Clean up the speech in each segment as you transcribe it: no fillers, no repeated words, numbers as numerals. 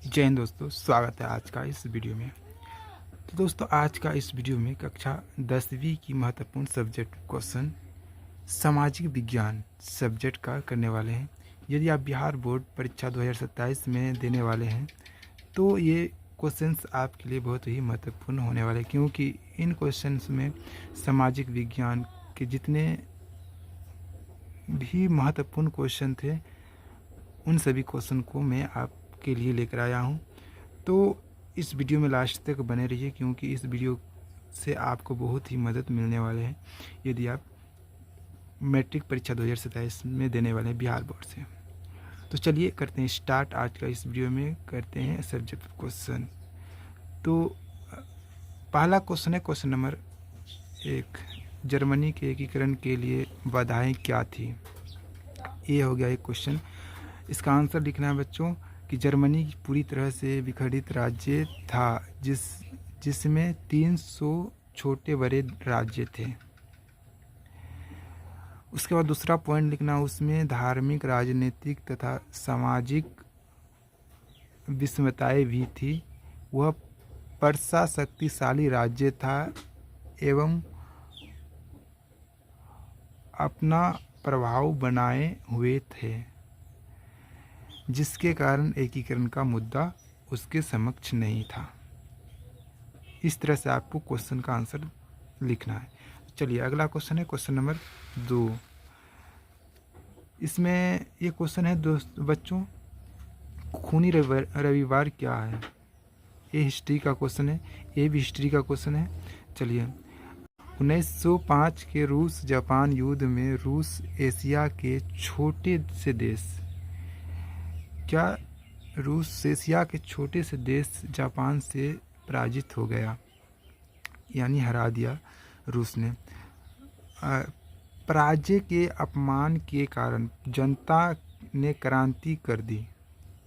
जय हिंद दोस्तों, स्वागत है आज का इस वीडियो में। तो दोस्तों, आज का इस वीडियो में कक्षा 10वीं की महत्वपूर्ण सब्जेक्ट क्वेश्चन सामाजिक विज्ञान सब्जेक्ट का करने वाले हैं। यदि आप बिहार बोर्ड परीक्षा 2027 में देने वाले हैं तो ये क्वेश्चंस आपके लिए बहुत ही महत्वपूर्ण होने वाले हैं, क्योंकि इन क्वेश्चंस में सामाजिक विज्ञान के जितने भी महत्वपूर्ण क्वेश्चन थे उन सभी क्वेश्चन को मैं आपके लिए लेकर आया हूँ। तो इस वीडियो में लास्ट तक बने रहिए, क्योंकि इस वीडियो से आपको बहुत ही मदद मिलने वाले हैं यदि आप मैट्रिक परीक्षा 2027 में देने वाले हैं बिहार बोर्ड से। तो चलिए करते हैं स्टार्ट। आज का इस वीडियो में करते हैं सब्जेक्ट क्वेश्चन। तो पहला क्वेश्चन है क्वेश्चन नंबर 1, जर्मनी के एकीकरण के लिए बाधाएं क्या थी। ये हो गया एक क्वेश्चन। इसका आंसर लिखना है बच्चों कि जर्मनी पूरी तरह से विखंडित राज्य था जिसमें 300 छोटे बड़े राज्य थे। उसके बाद दूसरा पॉइंट लिखना, उसमें धार्मिक, राजनीतिक तथा सामाजिक विषमताएं भी थी। वह परसा शक्तिशाली राज्य था एवं अपना प्रभाव बनाए हुए थे, जिसके कारण एकीकरण का मुद्दा उसके समक्ष नहीं था। इस तरह से आपको क्वेश्चन का आंसर लिखना है। चलिए अगला क्वेश्चन है क्वेश्चन नंबर 2। इसमें ये क्वेश्चन है बच्चों, खूनी रविवार क्या है। ये हिस्ट्री का क्वेश्चन है, ये भी हिस्ट्री का क्वेश्चन है। चलिए, 1905 के रूस जापान युद्ध में रूस एशिया के छोटे से देश, क्या रूस एशिया के छोटे से देश जापान से पराजित हो गया, यानी हरा दिया रूस ने। पराजय के अपमान के कारण जनता ने क्रांति कर दी,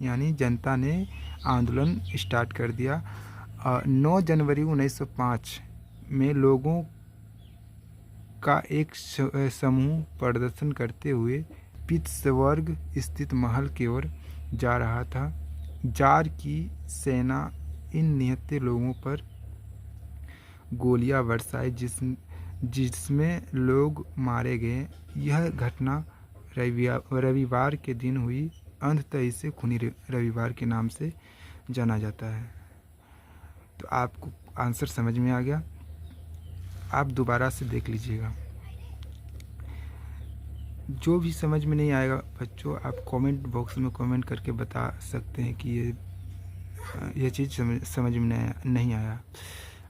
यानी जनता ने आंदोलन स्टार्ट कर दिया। 9 जनवरी 1905 में लोगों का एक समूह प्रदर्शन करते हुए पिट्सबर्ग स्थित महल की ओर जा रहा था। जार की सेना इन निहत्थे लोगों पर गोलियां बरसाई जिसमें लोग मारे गए। यह घटना रविवार के दिन हुई। अंततः इसे खूनी रविवार के नाम से जाना जाता है। तो आपको आंसर समझ में आ गया, आप दोबारा से देख लीजिएगा। जो भी समझ में नहीं आएगा बच्चों, आप कमेंट बॉक्स में कमेंट करके बता सकते हैं कि ये चीज़ समझ में नहीं आया,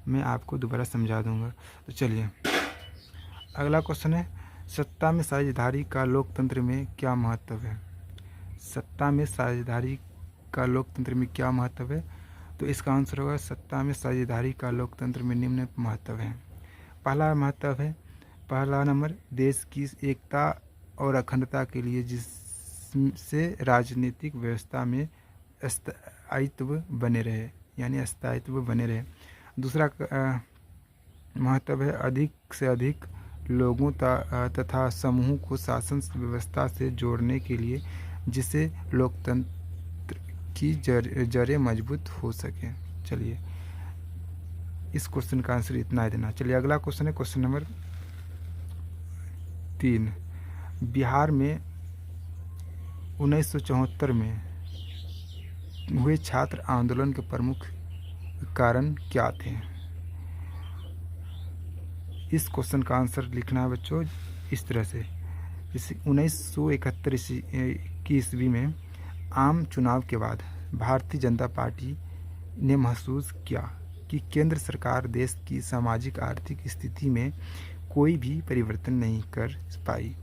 मैं आपको दोबारा समझा दूंगा। तो चलिए अगला क्वेश्चन है, सत्ता में साझेदारी का लोकतंत्र में क्या महत्व है। सत्ता में साझेदारी का लोकतंत्र में क्या महत्व है। तो इसका आंसर होगा, सत्ता में साझेदारी का लोकतंत्र में निम्न महत्व है। पहला महत्व है, पहला नंबर, देश की एकता और अखंडता के लिए, जिससे राजनीतिक व्यवस्था में स्थायित्व बने रहे, यानी स्थायित्व बने रहे। दूसरा महत्व है, अधिक से अधिक लोगों तथा समूह को शासन व्यवस्था से जोड़ने के लिए, जिससे लोकतंत्र की जड़ें मजबूत हो सके। चलिए इस क्वेश्चन का आंसर इतना ही देना। चलिए अगला क्वेश्चन है क्वेश्चन नंबर 3, बिहार में 1974 में हुए छात्र आंदोलन के प्रमुख कारण क्या थे। इस क्वेश्चन का आंसर लिखना है बच्चों इस तरह से। इस 1971 की ईस्वी में आम चुनाव के बाद भारतीय जनता पार्टी ने महसूस किया कि केंद्र सरकार देश की सामाजिक आर्थिक स्थिति में कोई भी परिवर्तन नहीं कर पाई।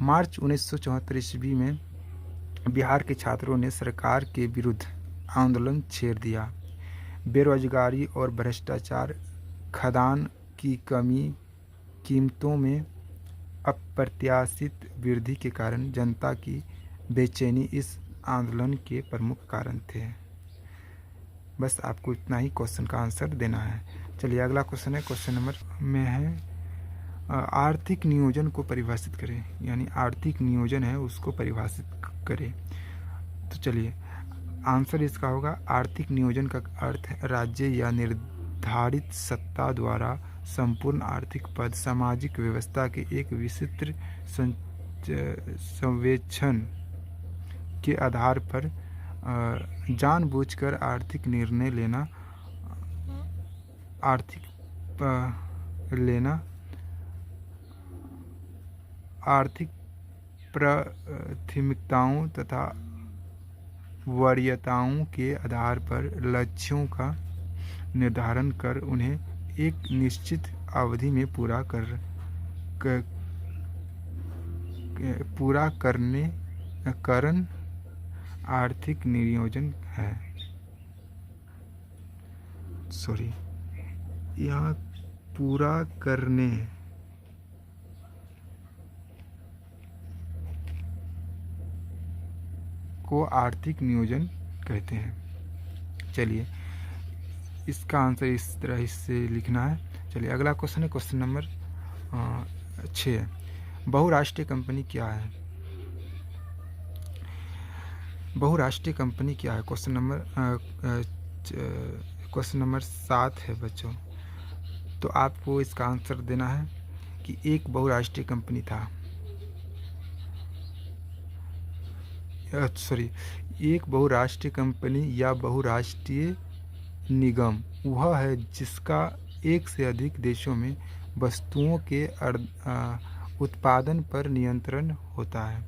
मार्च 1974 ईस्वी में बिहार के छात्रों ने सरकार के विरुद्ध आंदोलन छेड़ दिया। बेरोजगारी और भ्रष्टाचार, खदान की कमी, कीमतों में अप्रत्याशित वृद्धि के कारण जनता की बेचैनी इस आंदोलन के प्रमुख कारण थे। बस आपको इतना ही क्वेश्चन का आंसर देना है। चलिए अगला क्वेश्चन है क्वेश्चन नंबर में है, आर्थिक नियोजन को परिभाषित करें, यानी आर्थिक नियोजन है उसको परिभाषित करें। तो चलिए आंसर इसका होगा आर्थिक नियोजन का अर्थ है राज्य या निर्धारित सत्ता द्वारा संपूर्ण आर्थिक पद सामाजिक व्यवस्था के एक विस्तृत सर्वेक्षण के आधार पर जानबूझकर आर्थिक निर्णय लेना, आर्थिक प्राथमिकताओं तथा वरीयताओं के आधार पर लक्ष्यों का निर्धारण कर उन्हें एक निश्चित अवधि में पूरा करन आर्थिक नियोजन है। यहाँ पूरा करने को आर्थिक नियोजन कहते हैं। चलिए इसका आंसर इस तरह से लिखना है। चलिए अगला क्वेश्चन है, क्वेश्चन नंबर 6। बहुराष्ट्रीय कंपनी क्या है? बहुराष्ट्रीय कंपनी क्या है? क्वेश्चन नंबर 7 है बच्चों। तो आपको इसका आंसर देना है कि एक बहुराष्ट्रीय कंपनी था, एक बहुराष्ट्रीय कंपनी या बहुराष्ट्रीय निगम वह है जिसका एक से अधिक देशों में वस्तुओं के उत्पादन पर नियंत्रण होता है।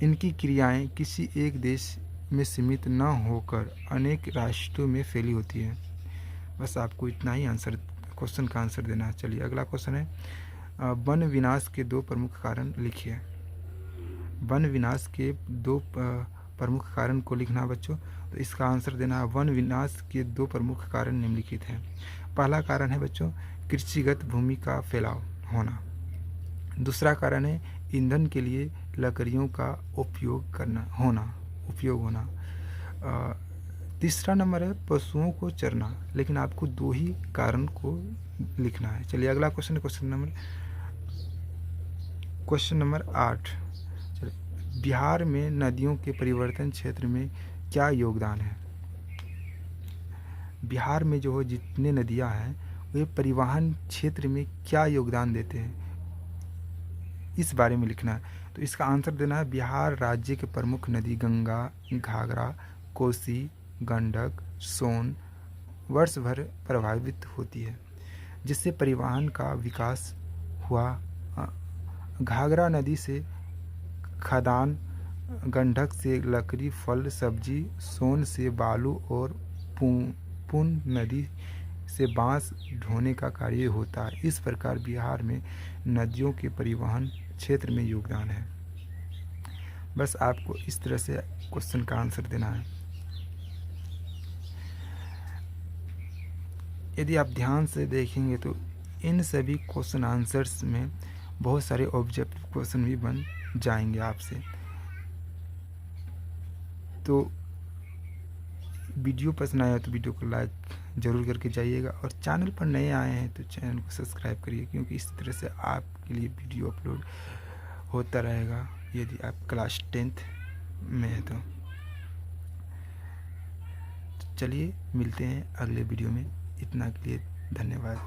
इनकी क्रियाएं किसी एक देश में सीमित न होकर अनेक राष्ट्रों में फैली होती है। बस आपको इतना ही आंसर, क्वेश्चन का आंसर देना है। चलिए अगला क्वेश्चन है, वन विनाश के 2 प्रमुख कारण लिखिए। वन विनाश के 2 प्रमुख कारण को लिखना बच्चों। तो इसका आंसर देना है वन विनाश के 2 प्रमुख कारण निम्नलिखित हैं। पहला कारण है बच्चों कृषिगत भूमि का फैलाव होना। दूसरा कारण है ईंधन के लिए लकड़ियों का उपयोग होना। तीसरा नंबर है पशुओं को चरना। लेकिन आपको 2 ही कारण को लिखना है। चलिए अगला क्वेश्चन है, क्वेश्चन नंबर 8। बिहार में नदियों के परिवर्तन क्षेत्र में क्या योगदान है? बिहार में जो जितने नदियां हैं वे परिवहन क्षेत्र में क्या योगदान देते हैं, इस बारे में लिखना है। तो इसका आंसर देना है बिहार राज्य के प्रमुख नदी गंगा, घाघरा, कोसी, गंडक, सोन वर्ष भर प्रभावित होती है, जिससे परिवहन का विकास हुआ। घाघरा नदी से खदान, गंडक से लकड़ी, फल, सब्जी, सोन से बालू और पुन नदी से बांस ढोने का कार्य होता है। इस प्रकार बिहार में नदियों के परिवहन क्षेत्र में योगदान है। बस आपको इस तरह से क्वेश्चन का आंसर देना है। यदि आप ध्यान से देखेंगे तो इन सभी क्वेश्चन आंसर्स में बहुत सारे ऑब्जेक्टिव क्वेश्चन भी बन जाएंगे आपसे। तो वीडियो पसंद आया तो वीडियो को लाइक ज़रूर करके जाइएगा, और चैनल पर नए आए हैं तो चैनल को सब्सक्राइब करिए, क्योंकि इस तरह से आपके लिए वीडियो अपलोड होता रहेगा यदि आप क्लास 10th में हैं तो। चलिए मिलते हैं अगले वीडियो में। इतना के लिए धन्यवाद।